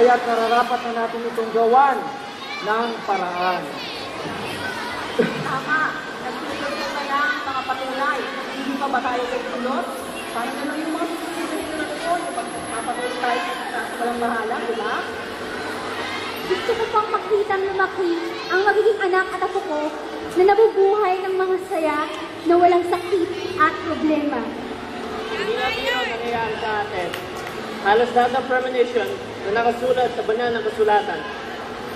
kaya nararapat na natin itong gawan ng paraan. Tama. Nagsusunod ka na ang mga patunay. Hindi pa ba tayo kay Kulot? Parang naman yung mga susunod ko, yung pagpapatuloy tayo sa walang mahala, di ba? Gusto ko pang makitang lumaki ang magiging anak at apo ko na nabubuhay ng mga saya na walang sakit at problema. Hindi natin yun nangyayari sa atin. Halos lahat ng premonition na nakasulat sa banal ng kasulatan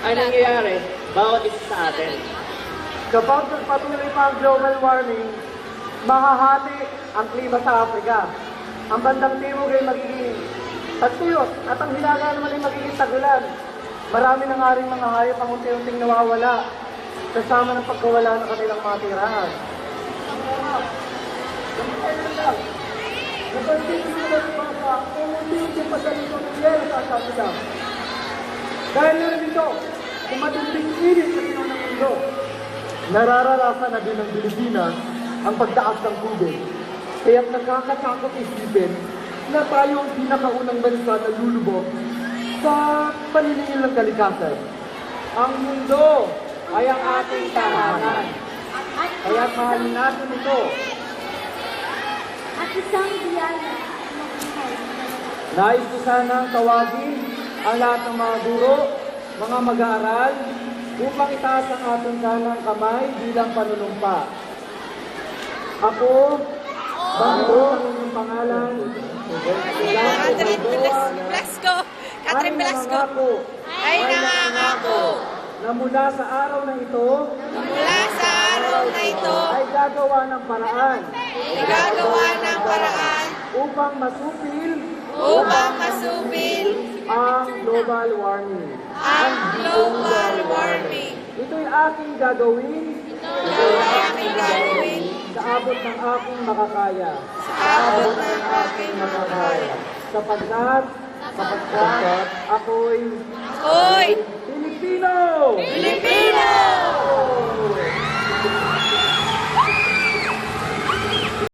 ay nangyayari bawat isa sa atin. Kapag nagpatuloy pa ang global warming, mahahati ang klima sa Africa. Ang bandang timog ay magiging tagtuyot at ang hilaga naman ay magiging tagulan. Marami na nga rin mga hayop ang unti-unting nawawala kasama ng pagkawala ng kanilang mga tirahan. Napansin ko na rin mga kung unti-unting pagdaling ng nangyayari sa Africa. Dahil na rin ito, kung matinding init sa ng mundo, nararanasan na din ng Pilipinas ang pagtaas ng tubig. Kaya't nakakatakot isipin na tayo ang pinakaunang bansa na lulubog sa paniningil ng kalikasan. Ang mundo ay ang ating tahanan. Kaya't mahalin natin ito. At isang biyaya at mabuhay. Nais ko sanang tawagin ang lahat ng mga guro, mga mag-aaral, upang itaas ang ating kanang kamay bilang panunumpa. Ako, bago ang inyong pangalan, Catherine Velasco. Catherine Velasco. Ay nangangako na mula sa araw na ito, mula sa araw na ito ay gagawa ng paraan gagawa ng paraan upang masupil upang masupil ang global warming. ang global warming. Ito'y aking gagawin Ito ay aming gagawin sa abot ng aking makakaya. sa abot ng aking makakaya. Sapagkat ako'y Ako'y Pilipino! Pilipino!